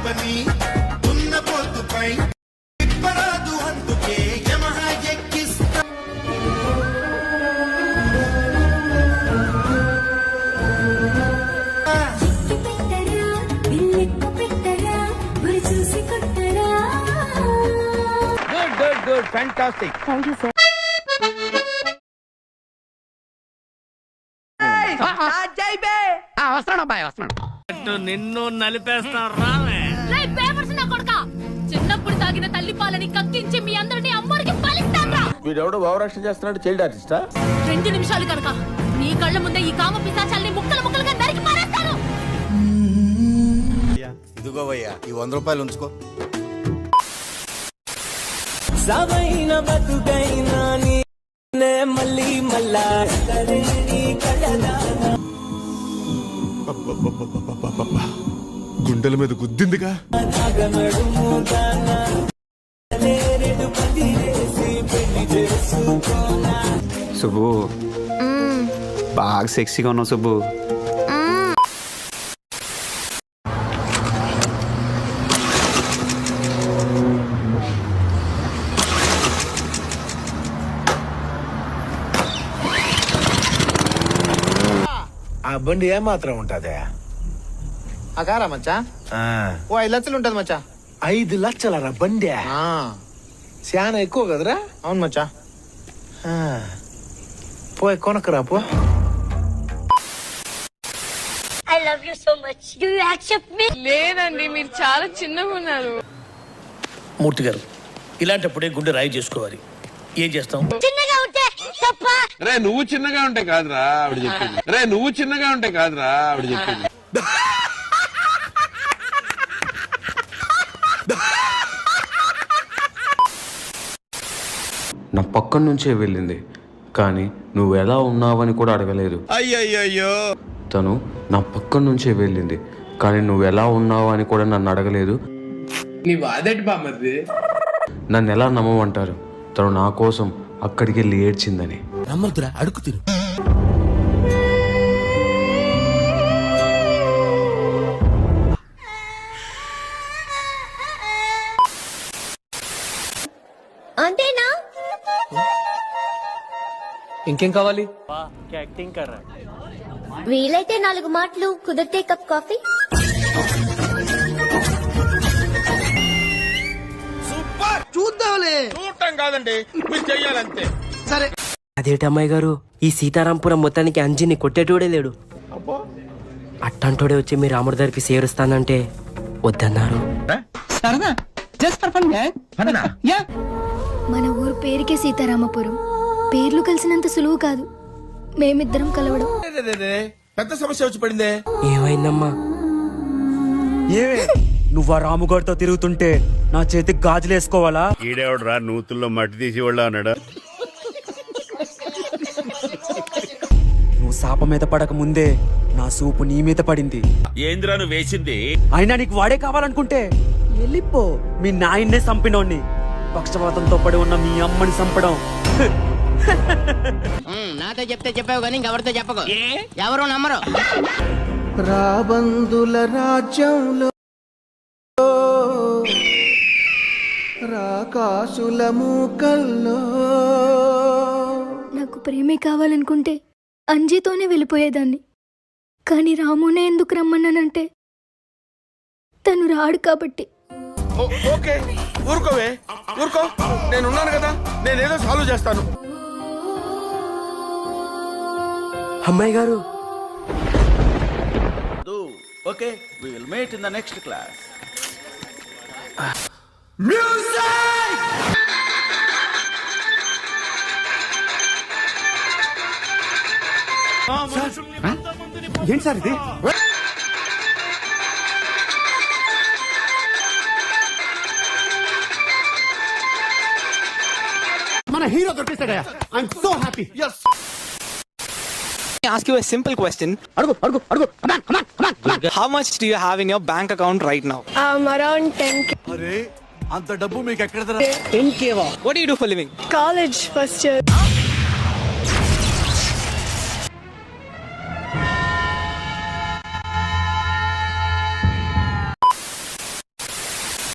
పని ఉన్న పొద్దుపై ఇప్పరాదు అందుకే యమహా ఎక్కిస్తా. Good fantastic. Thank you sir. వస్తున్నాడు అబ్బాయి, వస్తున్నాడు. నిన్ను నలిపేస్తా రావే. చిన్నప్పుడు తాగిన తల్లి పాలని కక్కించి మీ అందరినీ అమ్మరికి బలిస్తాను. వీడెవడో భావరక్షణ చేస్తున్నాడు, చైల్డ్ ఆర్టిస్టా? 2 నిమిషాలు కనుక నీ కళ్ళ ముందే ఈ కామ పిశాచాల్ని ముక్కలు ముక్కలుగా నరికి పారేస్తాను. ఇదిగోవయ్యా, ఈ 100 రూపాయలు ఉంచుకో. సవైన బతుకైనా నే మళ్ళీ మళ్ళా గుండెల మీద గుద్దిందిగా. సుబ్బు బాగా సెక్సీగా ఉన్నావు సుబ్బు. ఆ బండి ఏమాత్రం ఉంటదే? ఆ కారా మచ్చా? ఓ 5 లక్షలు ఉంటది మచ్చా. 5 లక్షలరా బండి? చాలా ఎక్కువ కదరా? అవును మచ్చా. పోయి కొనకరా పో. I love you so much. Do you accept me? లేదండి, మీరు చాలా చిన్నగా ఉన్నారు. మూర్తి గారు, ఇలాంటప్పుడే గుండె రాయి చేసుకోవాలి. ఏం చేస్తాం? చిన్నగా ఉంటే తప్ప. రే నువ్వు చిన్నగా ఉంటే కాదురా ఆవిడ చెప్పింది. రే నువ్వు చిన్నగా ఉంటే కాదురా ఆవిడ చెప్పింది. నా పక్కన నుంచే వెళ్ళింది, కానీ నువ్వు ఎలా ఉన్నావని కూడా అడగలేదు. అయ్యయ్యో, తను నా పక్కన నుంచే వెళ్ళింది, కానీ నువ్వు ఎలా ఉన్నావు అని కూడా నన్ను అడగలేదు. నన్ను ఎలా నమ్మమంటారు తను నా కోసం అక్కడికి వెళ్ళి ఏడ్చిందని? నమ్మద్దురా, అడుగు తిరు. అంతేనా? ఇంకేం కావాలి? వీలైతే 4 మాటలు, కుదిరితే కప్ కాఫీ. చూడటం కాదండి, మీరు చెయ్యాలంతే. అదేటి అమ్మాయి గారు, ఈ సీతారాంపురం మొత్తానికి అంజిని కొట్టేటోడే లేడు. అట్టంటోడే వచ్చి మీ రాముడి దగ్గరికి చేరుస్తానంటే వద్దన్నారు. మన ఊరు పేరుకే సీతారామపురం. పేర్లు కలిసినంత సులువు కాదు మేమిద్దరం కలవడం. పెద్ద సమస్య వచ్చి పడిందే. ఏమైందమ్మా? నువ్వా రాముగారితో తిరుగుతుంటే నా చేతికి గాజులు వేసుకోవాలా? ఈడేవడరా నూతుల్లో మట్టి తీసి వాళ్ళు అన్నాడు. నువ్వు శాప మీద పడక ముందే నా సూపు నీ మీద పడింది. ఏంద్రా నువ్వు వేసింది? అయినా నీకు వాడే కావాలనుకుంటే వెళ్ళిపో. మీ నాయన్నే చంపినోడ్ని, పక్షపాతంతో పడి ఉన్న మీ అమ్మని చంపడం. నాతో చెప్తే చెప్పావు కానీ ఇంకెవరితో చెప్పకు, ఎవరు నమ్మరు. రాబందుల రాజ్యంలో రాకాసుల మూకల్లో. నాకు ప్రేమే కావాలనుకుంటే అంజీతోనే వెళ్ళిపోయేదాన్ని. కానీ రామునే ఎందుకు రమ్మన్నానంటే తను రాడు కాబట్టి. ఓకే, ఊరుకోవే, ఊరుకో. నేనున్నాను కదా, నేనేదో సాల్వ్ చేస్తాను. అమ్మాయి గారు, okay, we will meet in the next class. ఏంటి సార్ ఇది? మన హీరో దొరికేస్తాడయ్యా. I'm so happy. ask you a simple question. అడుగు అడుగు అడుగు. Come on. How much do you have in your bank account right now? Around 10K. అరే అంత డబ్బు మీకు ఎక్కడ? 10K. What do you do for living? College first year.